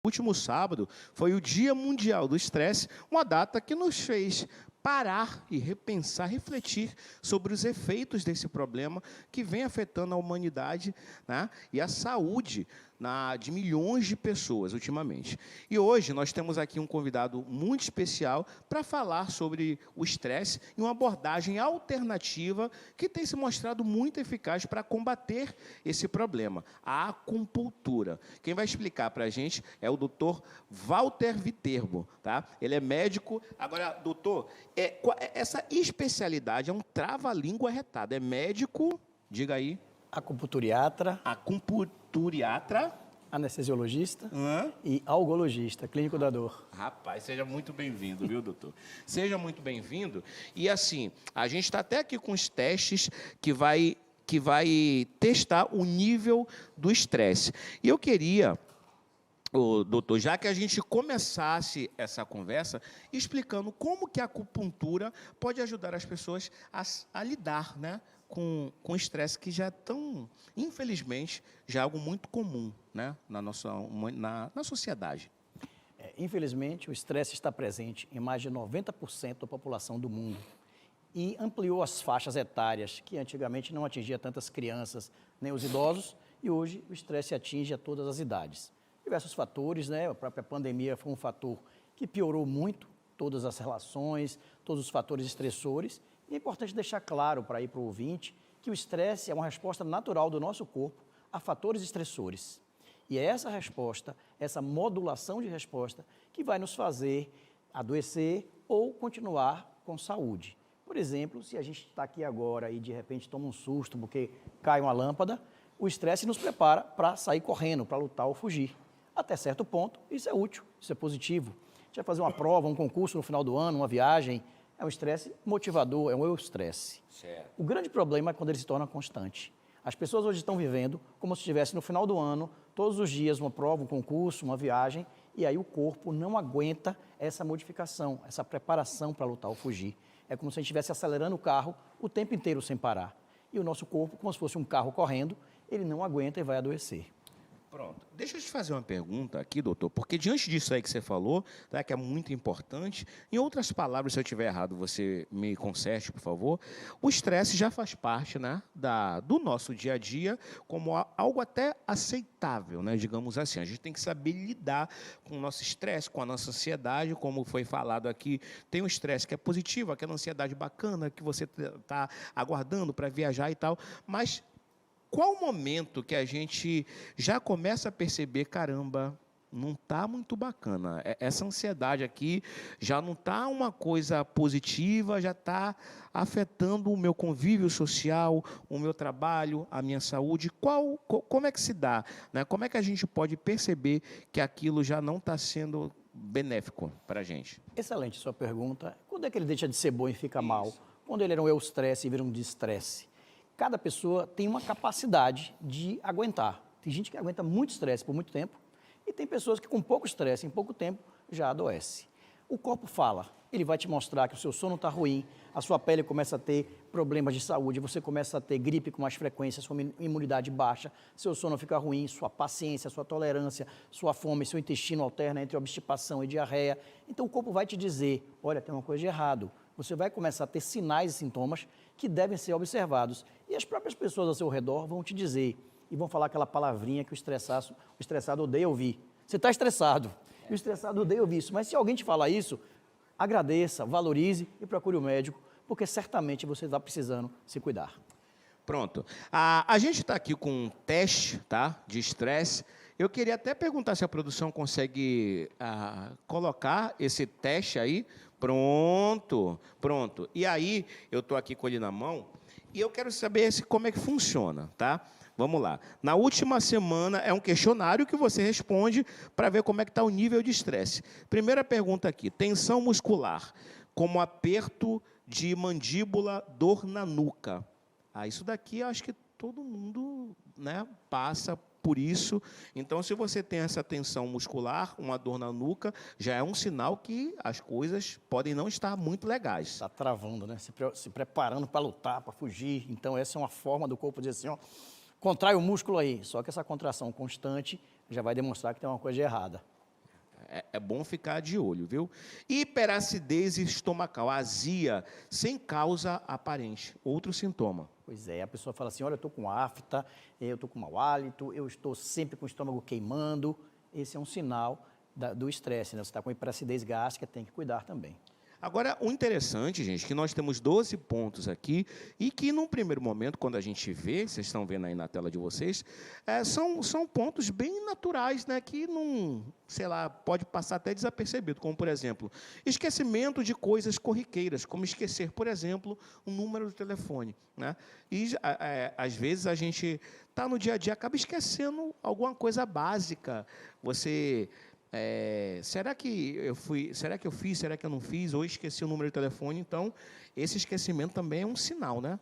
Último sábado foi o Dia Mundial do Estresse, uma data que nos fez parar e repensar, refletir sobre os efeitos desse problema que vem afetando a humanidade, né, e a saúde de milhões de pessoas ultimamente. E hoje nós temos aqui um convidado muito especial para falar sobre o estresse e uma abordagem alternativa que tem se mostrado muito eficaz para combater esse problema, a acupuntura. Quem vai explicar para a gente é o doutor Walter Viterbo, tá? Ele é médico. Agora, doutor, essa especialidade é um trava-língua retado. É médico, diga aí. Acupunturiatra, anestesiologista e algologista, clínico da dor. Rapaz, seja muito bem-vindo, viu, doutor? Seja muito bem-vindo. E assim, a gente está até aqui com os testes que vai testar o nível do estresse. E eu queria, doutor, já que a gente começasse essa conversa explicando como que a acupuntura pode ajudar as pessoas a lidar, né, com o estresse que já é tão, infelizmente, já é algo muito comum, né, na sociedade. Infelizmente, o estresse está presente em mais de 90% da população do mundo e ampliou as faixas etárias, que antigamente não atingia tantas crianças nem os idosos, e hoje o estresse atinge a todas as idades. Diversos fatores, né? A própria pandemia foi um fator que piorou muito todas as relações, todos os fatores estressores. E é importante deixar claro para o ouvinte que o estresse é uma resposta natural do nosso corpo a fatores estressores. E é essa resposta, essa modulação de resposta, que vai nos fazer adoecer ou continuar com saúde. Por exemplo, se a gente está aqui agora e de repente toma um susto porque cai uma lâmpada, o estresse nos prepara para sair correndo, para lutar ou fugir. Até certo ponto, isso é útil, isso é positivo. A gente vai fazer uma prova, um concurso no final do ano, uma viagem, é um estresse motivador, é um eustresse. Certo. O grande problema é quando ele se torna constante. As pessoas hoje estão vivendo como se estivesse no final do ano, todos os dias, uma prova, um concurso, uma viagem, e aí o corpo não aguenta essa modificação, essa preparação para lutar ou fugir. É como se a gente estivesse acelerando o carro o tempo inteiro sem parar. E o nosso corpo, como se fosse um carro correndo, ele não aguenta e vai adoecer. Pronto. Deixa eu te fazer uma pergunta aqui, doutor, porque diante disso aí que você falou, tá, que é muito importante, em outras palavras, se eu estiver errado, você me conserte, por favor, o estresse já faz parte, né, do nosso dia a dia como algo até aceitável, né, digamos assim. A gente tem que saber lidar com o nosso estresse, com a nossa ansiedade, como foi falado aqui. Tem um estresse que é positivo, aquela ansiedade bacana que você está aguardando para viajar e tal, mas qual o momento que a gente já começa a perceber, caramba, não está muito bacana, essa ansiedade aqui já não está uma coisa positiva, já está afetando o meu convívio social, o meu trabalho, a minha saúde? Como é que se dá, né? Como é que a gente pode perceber que aquilo já não está sendo benéfico para a gente? Excelente sua pergunta. Quando é que ele deixa de ser bom e fica mal? Isso. Quando ele era um eustresse e vira um distresse. Cada pessoa tem uma capacidade de aguentar. Tem gente que aguenta muito estresse por muito tempo e tem pessoas que com pouco estresse, em pouco tempo, já adoece. O corpo fala, ele vai te mostrar que o seu sono está ruim, a sua pele começa a ter problemas de saúde, você começa a ter gripe com mais frequência, sua imunidade baixa, seu sono fica ruim, sua paciência, sua tolerância, sua fome, seu intestino alterna entre obstipação e diarreia. Então o corpo vai te dizer, olha, tem uma coisa de errado. Você vai começar a ter sinais e sintomas que devem ser observados. E as próprias pessoas ao seu redor vão te dizer, e vão falar aquela palavrinha que o estressado odeia ouvir. Você está estressado, e o estressado odeia ouvir isso. Mas se alguém te falar isso, agradeça, valorize e procure o médico, porque certamente você está precisando se cuidar. Pronto. A gente está aqui com um teste, tá, de estresse. Eu queria até perguntar se a produção consegue colocar esse teste aí. Pronto, pronto. E aí, eu estou aqui com ele na mão e eu quero saber como é que funciona, tá? Vamos lá. Na última semana, é um questionário que você responde para ver como é que está o nível de estresse. Primeira pergunta aqui, tensão muscular, como aperto de mandíbula, dor na nuca. Isso daqui eu acho que todo mundo, né, passa por isso. Então, se você tem essa tensão muscular, uma dor na nuca, já é um sinal que as coisas podem não estar muito legais. Está travando, né? Se preparando para lutar, para fugir. Então, essa é uma forma do corpo dizer assim, ó, contrai o músculo aí. Só que essa contração constante já vai demonstrar que tem uma coisa de errada. É bom ficar de olho, viu? Hiperacidez estomacal, azia, sem causa aparente. Outro sintoma. Pois é, a pessoa fala assim, olha, eu estou com afta, eu estou com mau hálito, eu estou sempre com o estômago queimando. Esse é um sinal do estresse, né? Você está com hiperacidez gástrica, tem que cuidar também. Agora, o interessante, gente, é que nós temos 12 pontos aqui e que, num primeiro momento, quando a gente vê, vocês estão vendo aí na tela de vocês, são pontos bem naturais, né, que não, sei lá, pode passar até desapercebido, como, por exemplo, esquecimento de coisas corriqueiras, como esquecer, por exemplo, um número de telefone, né? E, às vezes, a gente está no dia a dia, acaba esquecendo alguma coisa básica. Você... será que eu fiz, será que eu não fiz, ou esqueci o número de telefone? Então, esse esquecimento também é um sinal, né?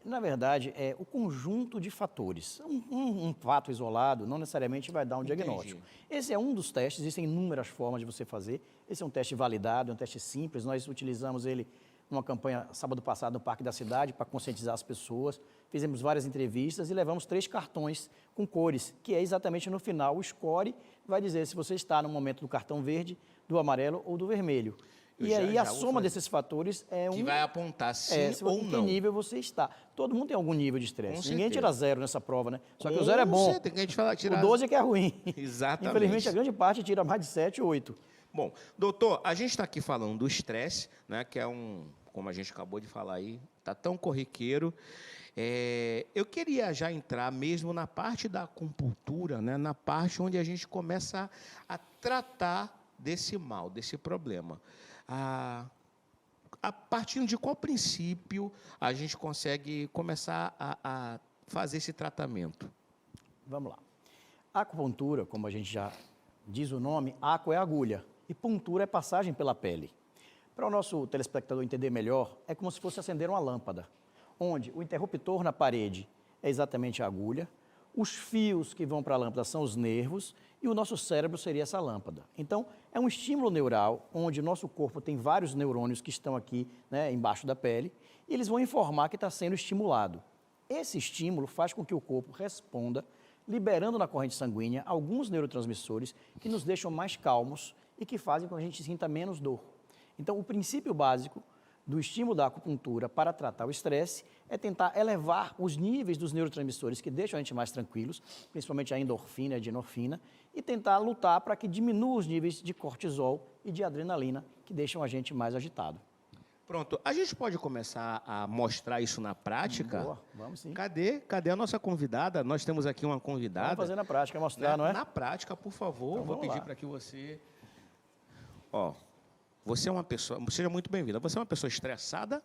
Na verdade, é o conjunto de fatores. Um fato isolado não necessariamente vai dar um diagnóstico. Esse é um dos testes, existem inúmeras formas de você fazer. Esse é um teste validado, é um teste simples. Nós utilizamos ele numa campanha sábado passado no Parque da Cidade para conscientizar as pessoas. Fizemos várias entrevistas e levamos 3 cartões com cores, que é exatamente no final o score vai dizer se você está no momento do cartão verde, do amarelo ou do vermelho. E aí a soma desses fatores é que vai apontar sim ou não. Em que nível você está. Todo mundo tem algum nível de estresse. Ninguém tira 0 nessa prova, né? Só que o 0 é bom. O 12 é que é ruim. Exatamente. Infelizmente, a grande parte tira mais de 7 ou 8. Bom, doutor, a gente está aqui falando do estresse, né, que é como a gente acabou de falar aí, está tão corriqueiro. Eu queria já entrar mesmo na parte da acupuntura, né, na parte onde a gente começa a tratar desse mal, desse problema. A partir de qual princípio a gente consegue começar a fazer esse tratamento? Vamos lá. A acupuntura, como a gente já diz o nome, acu é agulha e puntura é passagem pela pele. Para o nosso telespectador entender melhor, é como se fosse acender uma lâmpada, onde o interruptor na parede é exatamente a agulha, os fios que vão para a lâmpada são os nervos e o nosso cérebro seria essa lâmpada. Então, é um estímulo neural, onde o nosso corpo tem vários neurônios que estão aqui, né, embaixo da pele, e eles vão informar que está sendo estimulado. Esse estímulo faz com que o corpo responda, liberando na corrente sanguínea alguns neurotransmissores que nos deixam mais calmos e que fazem com que a gente sinta menos dor. Então, o princípio básico do estímulo da acupuntura para tratar o estresse é tentar elevar os níveis dos neurotransmissores que deixam a gente mais tranquilos, principalmente a endorfina e a adrenalina, e tentar lutar para que diminua os níveis de cortisol e de adrenalina que deixam a gente mais agitado. Pronto, a gente pode começar a mostrar isso na prática? Boa, vamos sim. Cadê a nossa convidada? Nós temos aqui uma convidada. Vamos fazer na prática, mostrar, não é? Na prática, por favor, então, vou pedir para que você... Você é uma pessoa... Seja muito bem-vinda. Você é uma pessoa estressada?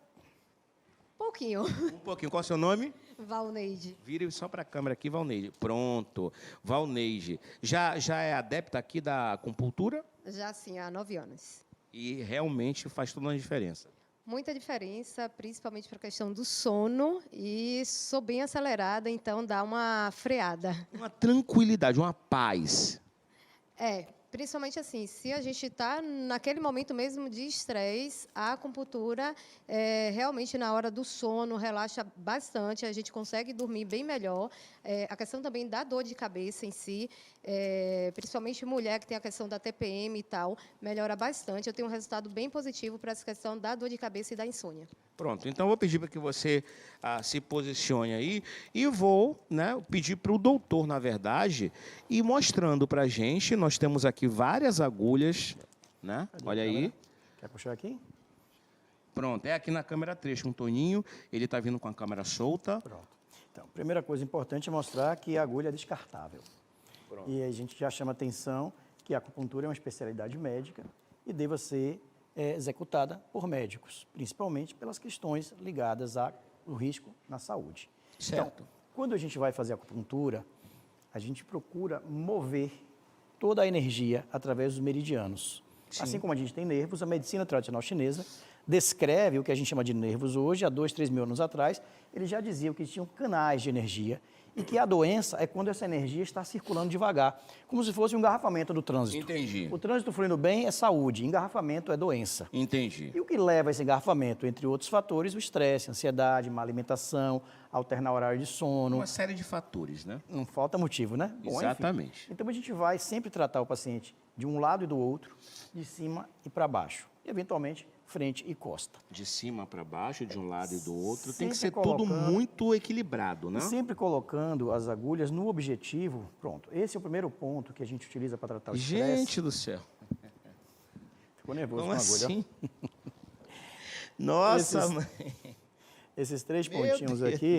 Pouquinho. Um pouquinho. Qual é o seu nome? Valneide. Vire só para a câmera aqui, Valneide. Pronto. Valneide. Já é adepta aqui da acupuntura? Já sim, há 9 anos. E realmente faz toda uma diferença. Muita diferença, principalmente para a questão do sono. E sou bem acelerada, então dá uma freada. Uma tranquilidade, uma paz. Principalmente assim, se a gente está naquele momento mesmo de estresse, a acupuntura, realmente na hora do sono, relaxa bastante, a gente consegue dormir bem melhor. A questão também da dor de cabeça em si, principalmente mulher que tem a questão da TPM e tal, melhora bastante. Eu tenho um resultado bem positivo para essa questão da dor de cabeça e da insônia. Pronto, então eu vou pedir para que você se posicione aí e vou, né, pedir para o doutor, na verdade, ir mostrando para a gente. Nós temos aqui várias agulhas, né? Olha aí. Quer puxar aqui? Pronto, é aqui na câmera 3 com o Toninho, ele está vindo com a câmera solta. Pronto. Então, primeira coisa importante é mostrar que a agulha é descartável. Pronto. E a gente já chama atenção que a acupuntura é uma especialidade médica e deva ser executada por médicos, principalmente pelas questões ligadas ao risco na saúde. Certo. Então, quando a gente vai fazer acupuntura, a gente procura mover toda a energia através dos meridianos. Sim. Assim como a gente tem nervos, a medicina tradicional chinesa descreve o que a gente chama de nervos hoje. Há 2, 3 mil anos atrás, eles já diziam que tinham canais de energia e que a doença é quando essa energia está circulando devagar, como se fosse um engarrafamento do trânsito. Entendi. O trânsito fluindo bem é saúde, engarrafamento é doença. Entendi. E o que leva a esse engarrafamento, entre outros fatores, o estresse, a ansiedade, má alimentação, alternar o horário de sono. Uma série de fatores, né? Não falta motivo, né? Exatamente. Bom, então a gente vai sempre tratar o paciente de um lado e do outro, de cima e para baixo, e eventualmente frente e costa. De cima para baixo, de um lado e do outro. Tem que Sempre ser tudo colocando- muito equilibrado, né? E sempre colocando as agulhas no objetivo. Pronto, esse é o primeiro ponto que a gente utiliza para tratar o estresse. Gente do céu. Ficou nervoso Como com a agulha. assim? Nossa, Esses- mãe. Esses 3 Meu pontinhos Deus. aqui,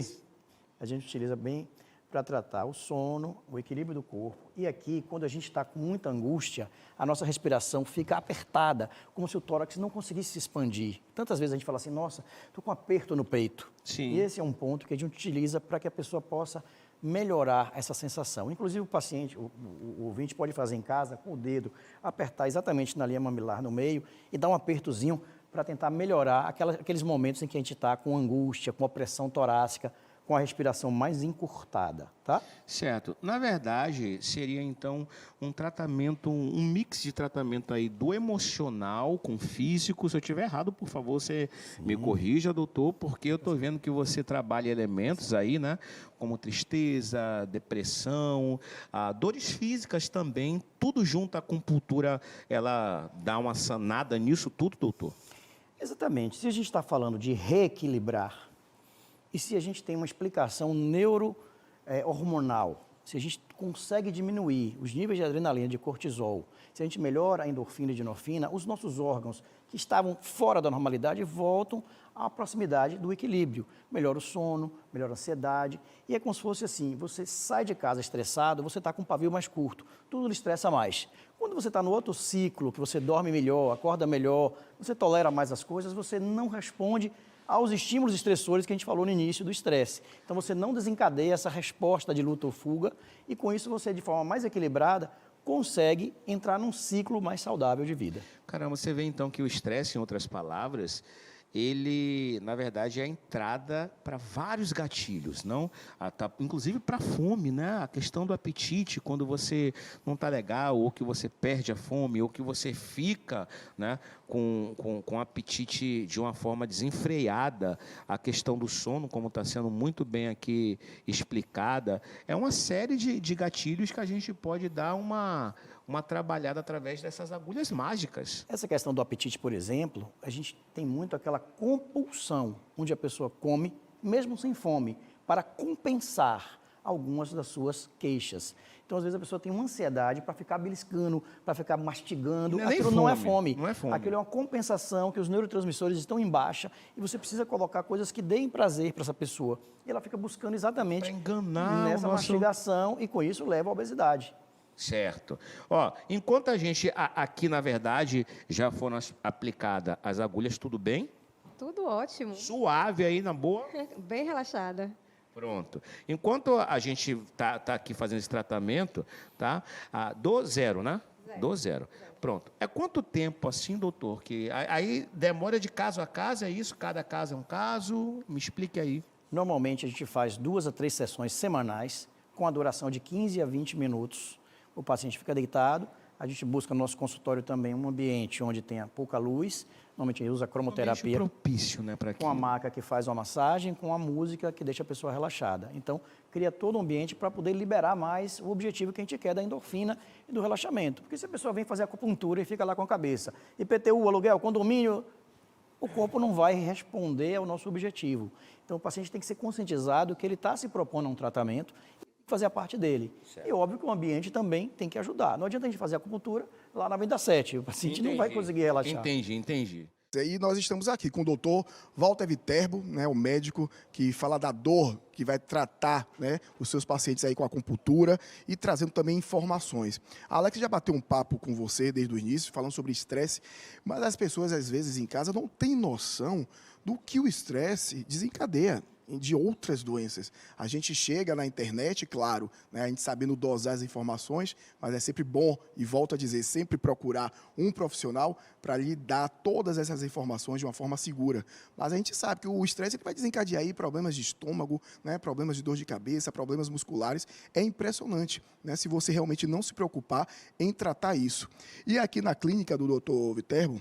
a gente utiliza bem para tratar o sono, o equilíbrio do corpo. E aqui, quando a gente está com muita angústia, a nossa respiração fica apertada, como se o tórax não conseguisse se expandir. Tantas vezes a gente fala assim, nossa, estou com aperto no peito. Sim. E esse é um ponto que a gente utiliza para que a pessoa possa melhorar essa sensação. Inclusive o paciente, o ouvinte pode fazer em casa com o dedo, apertar exatamente na linha mamilar no meio e dar um apertozinho para tentar melhorar aqueles momentos em que a gente está com angústia, com opressão torácica, com a respiração mais encurtada, tá? Certo. Na verdade, seria então um tratamento, um mix de tratamento aí do emocional com o físico. Se eu estiver errado, por favor, você me corrija, doutor, porque eu estou vendo que você trabalha elementos aí, né? Como tristeza, depressão, dores físicas também, tudo junto. A acupuntura, ela dá uma sanada nisso tudo, doutor? Exatamente. Se a gente está falando de reequilibrar, e se a gente tem uma explicação hormonal, se a gente consegue diminuir os níveis de adrenalina, de cortisol, se a gente melhora a endorfina e dinofina, os nossos órgãos que estavam fora da normalidade voltam à proximidade do equilíbrio. Melhora o sono, melhora a ansiedade. E é como se fosse assim, você sai de casa estressado, você está com um pavio mais curto, tudo lhe estressa mais. Quando você está no outro ciclo, que você dorme melhor, acorda melhor, você tolera mais as coisas, você não responde aos estímulos estressores que a gente falou no início do estresse. Então, você não desencadeia essa resposta de luta ou fuga e, com isso, você, de forma mais equilibrada, consegue entrar num ciclo mais saudável de vida. Caramba, você vê então que o estresse, em outras palavras, ele, na verdade, é a entrada para vários gatilhos, não? Inclusive para a fome, né? A questão do apetite, quando você não está legal, ou que você perde a fome, ou que você fica, né, com apetite de uma forma desenfreada. A questão do sono, como está sendo muito bem aqui explicada, é uma série de gatilhos que a gente pode dar uma trabalhada através dessas agulhas mágicas. Essa questão do apetite, por exemplo, a gente tem muito aquela compulsão, onde a pessoa come, mesmo sem fome, para compensar algumas das suas queixas. Então, às vezes, a pessoa tem uma ansiedade para ficar beliscando, para ficar mastigando. Aquilo não é fome. Não é fome. Aquilo é uma compensação que os neurotransmissores estão em baixa e você precisa colocar coisas que deem prazer para essa pessoa. E ela fica buscando exatamente Para enganar nessa o nosso... mastigação e, com isso, leva à obesidade. Certo. Ó, enquanto a gente aqui, na verdade, já foram aplicadas as agulhas, tudo bem? Tudo ótimo. Suave aí, na boa? Bem relaxada. Pronto. Enquanto a gente tá aqui fazendo esse tratamento, tá? Do zero, né? Do zero. Pronto. É quanto tempo assim, doutor? Que aí demora de caso a caso, é isso? Cada caso é um caso? Me explique aí. Normalmente, a gente faz 2 a 3 sessões semanais, com a duração de 15 a 20 minutos. O paciente fica deitado, a gente busca no nosso consultório também um ambiente onde tenha pouca luz, normalmente a gente usa cromoterapia, Propício, né, para com a maca que faz uma massagem, com a música que deixa a pessoa relaxada. Então, cria todo o ambiente para poder liberar mais o objetivo que a gente quer da endorfina e do relaxamento. Porque se a pessoa vem fazer acupuntura e fica lá com a cabeça, IPTU, aluguel, condomínio, o corpo não vai responder ao nosso objetivo. Então, o paciente tem que ser conscientizado que ele está se propondo a um tratamento fazer a parte dele. Certo. E óbvio que o ambiente também tem que ajudar. Não adianta a gente fazer acupuntura lá na Venda 7, o paciente não vai conseguir relaxar. Entendi. E nós estamos aqui com o doutor Walter Viterbo, né, o médico que fala da dor, que vai tratar, né, os seus pacientes aí com acupuntura e trazendo também informações. A Alex já bateu um papo com você desde o início, falando sobre estresse, mas as pessoas, às vezes, em casa não têm noção do que o estresse desencadeia de outras doenças. A gente chega na internet, claro, né, a gente sabendo dosar as informações, mas é sempre bom, e volto a dizer, sempre procurar um profissional para lhe dar todas essas informações de uma forma segura. Mas a gente sabe que o estresse vai desencadear aí problemas de estômago, né, problemas de dor de cabeça, problemas musculares. É impressionante, né, se você realmente não se preocupar em tratar isso. E aqui na clínica do Dr. Viterbo,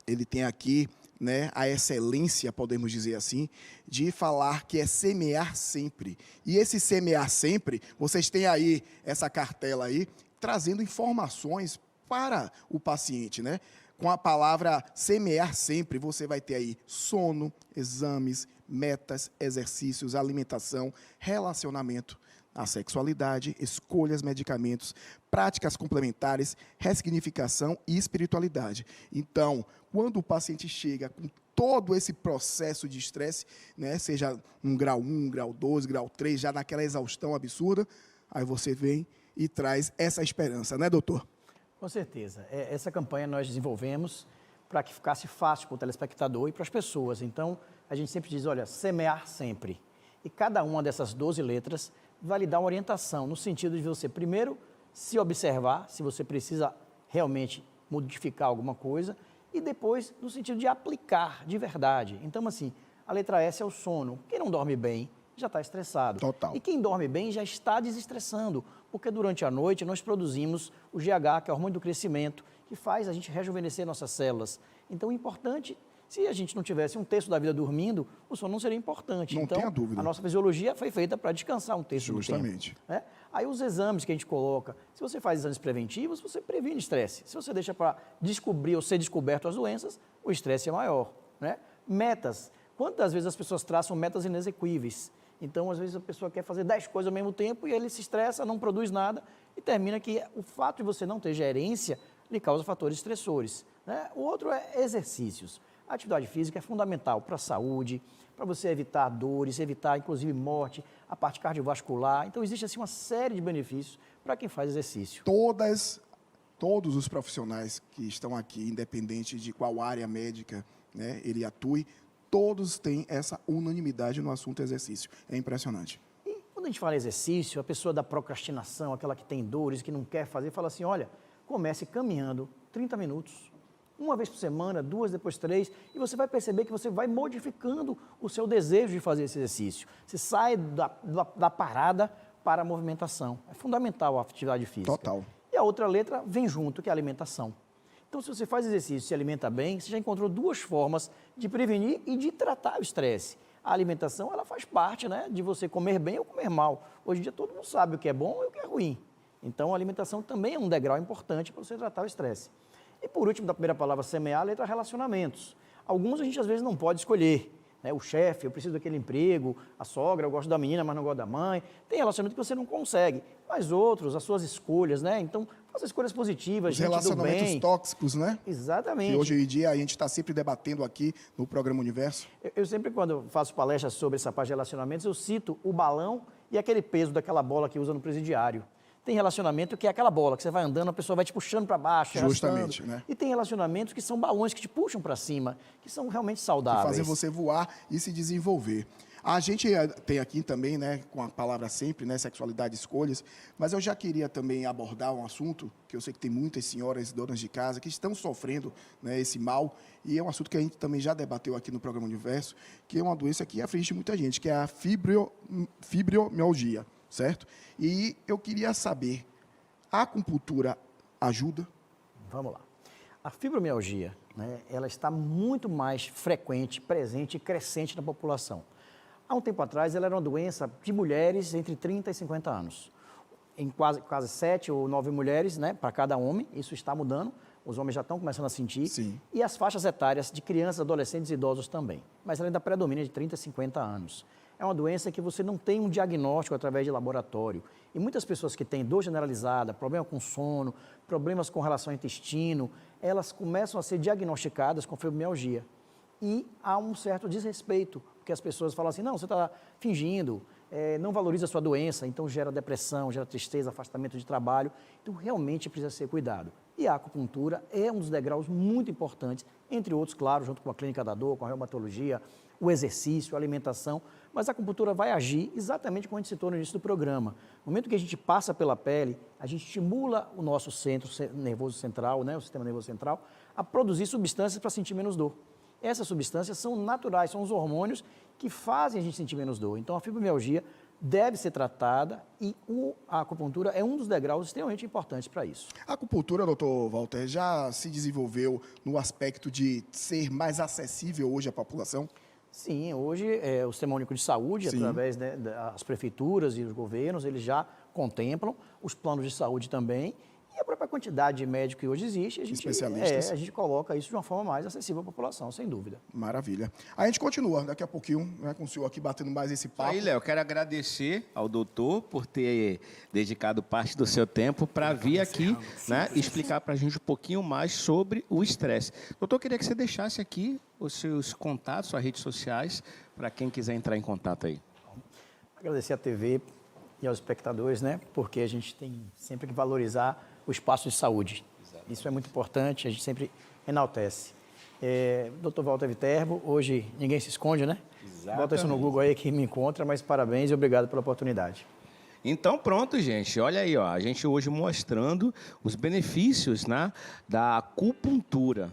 ele tem aqui, né, a excelência, podemos dizer assim, de falar que é semear sempre. E esse semear sempre, vocês têm aí essa cartela aí, trazendo informações para o paciente, né? Com a palavra semear sempre, você vai ter aí sono, exames, metas, exercícios, alimentação, relacionamento, a sexualidade, escolhas, medicamentos, práticas complementares, ressignificação e espiritualidade. Então, quando o paciente chega com todo esse processo de estresse, né, seja um grau 1, grau 2, grau 3, já naquela exaustão absurda, aí você vem e traz essa esperança, né, doutor? Com certeza. Essa campanha nós desenvolvemos para que ficasse fácil para o telespectador e para as pessoas. Então, a gente sempre diz, olha, semear sempre. E cada uma dessas 12 letras vai lhe dar uma orientação, no sentido de você, primeiro, se observar, se você precisa realmente modificar alguma coisa, e depois, no sentido de aplicar de verdade. Então, assim, a letra S é o sono. Quem não dorme bem já está estressado. Total. E quem dorme bem já está desestressando, porque durante a noite nós produzimos o GH, que é o hormônio do crescimento, que faz a gente rejuvenescer nossas células. Então, é importante, se a gente não tivesse um terço da vida dormindo, o sono não seria importante. Não então, tenha dúvida. A nossa fisiologia foi feita para descansar um terço Justamente. do tempo. Né? Aí os exames que a gente coloca, se você faz exames preventivos, você previne estresse. Se você deixa para descobrir ou ser descoberto as doenças, o estresse é maior. Né? Metas. Quantas vezes as pessoas traçam metas inexequíveis? Então, às vezes, a pessoa quer fazer 10 coisas ao mesmo tempo e ele se estressa, não produz nada e termina que o fato de você não ter gerência lhe causa fatores estressores. Né? O outro é exercícios. A atividade física é fundamental para a saúde, para você evitar dores, evitar, inclusive, morte, a parte cardiovascular. Então, existe, assim, uma série de benefícios para quem faz exercício. Todos os profissionais que estão aqui, independente de qual área médica, né, ele atue, todos têm essa unanimidade no assunto exercício. É impressionante. E quando a gente fala em exercício, a pessoa da procrastinação, aquela que tem dores, que não quer fazer, fala assim, olha, comece caminhando 30 minutos, uma vez por semana, 2, depois 3, e você vai perceber que você vai modificando o seu desejo de fazer esse exercício. Você sai da parada para a movimentação. É fundamental a atividade física. Total. E a outra letra vem junto, que é a alimentação. Então, se você faz exercício e se alimenta bem, você já encontrou duas formas de prevenir e de tratar o estresse. A alimentação, ela faz parte, né, de você comer bem ou comer mal. Hoje em dia, todo mundo sabe o que é bom e o que é ruim. Então, a alimentação também é um degrau importante para você tratar o estresse. E, por último, da primeira palavra semear, a letra relacionamentos. Alguns a gente, às vezes, não pode escolher. Né? O chefe, eu preciso daquele emprego, a sogra, eu gosto da menina, mas não gosto da mãe. Tem relacionamento que você não consegue. Mas outros, as suas escolhas, né? Então, faça escolhas positivas, Os gente do relacionamentos bem. tóxicos, né? Exatamente. Que hoje em dia a gente está sempre debatendo aqui no programa Universo. Eu sempre, quando faço palestras sobre essa parte de relacionamentos, eu cito o balão e aquele peso daquela bola que usa no presidiário. Tem relacionamento que é aquela bola, que você vai andando, a pessoa vai te puxando para baixo. Justamente, arrastando. né? E tem relacionamentos que são balões que te puxam para cima, que são realmente saudáveis. Que fazem você voar e se desenvolver. A gente tem aqui também, né, com a palavra sempre, né, sexualidade e escolhas, mas eu já queria também abordar um assunto que eu sei que tem muitas senhoras donas de casa que estão sofrendo, né, esse mal, e é um assunto que a gente também já debateu aqui no programa Universo, que é uma doença que aflige muita gente, que é a fibromialgia, certo? E eu queria saber, a acupuntura ajuda? Vamos lá. A fibromialgia, né, ela está muito mais frequente, presente e crescente na população. Há um tempo atrás, ela era uma doença de mulheres entre 30 e 50 anos. Em quase 7 ou 9 mulheres, né, para cada homem, isso está mudando. Os homens já estão começando a sentir. Sim. E as faixas etárias de crianças, adolescentes e idosos também. Mas ela ainda predomina de 30 a 50 anos. É uma doença que você não tem um diagnóstico através de laboratório. E muitas pessoas que têm dor generalizada, problema com sono, problemas com relação ao intestino, elas começam a ser diagnosticadas com fibromialgia. E há um certo desrespeito, porque as pessoas falam assim, não, você está fingindo, não valoriza a sua doença, então gera depressão, gera tristeza, afastamento de trabalho. Então, realmente precisa ser cuidado. E a acupuntura é um dos degraus muito importantes, entre outros, claro, junto com a clínica da dor, com a reumatologia, o exercício, a alimentação, mas a acupuntura vai agir exatamente como a gente citou no início do programa. No momento que a gente passa pela pele, a gente estimula o nosso centro nervoso central, né, o sistema nervoso central, a produzir substâncias para sentir menos dor. Essas substâncias são naturais, são os hormônios que fazem a gente sentir menos dor. Então, a fibromialgia deve ser tratada e a acupuntura é um dos degraus extremamente importantes para isso. A acupuntura, doutor Walter, já se desenvolveu no aspecto de ser mais acessível hoje à população? Sim, hoje o Sistema Único de Saúde, Sim. através das prefeituras e os governos, eles já contemplam os planos de saúde também. E a própria quantidade de médico que hoje existe, Especialistas. a gente coloca isso de uma forma mais acessível à população, sem dúvida. Maravilha. A gente continua daqui a pouquinho, né, com o senhor aqui batendo mais esse papo. Aí, Léo, quero agradecer ao doutor por ter dedicado parte do seu tempo para vir aqui, né, explicar para a gente um pouquinho mais sobre o estresse. Doutor, queria que você deixasse aqui os seus contatos, suas redes sociais, para quem quiser entrar em contato aí. Agradecer à TV e aos espectadores, né? Porque a gente tem sempre que valorizar o espaço de saúde. Isso é muito importante, a gente sempre enaltece. Dr. Walter Viterbo, hoje ninguém se esconde, né? Bota isso no Google aí que me encontra, mas parabéns e obrigado pela oportunidade. Então pronto, gente. Olha aí, ó, a gente hoje mostrando os benefícios, né, da acupuntura.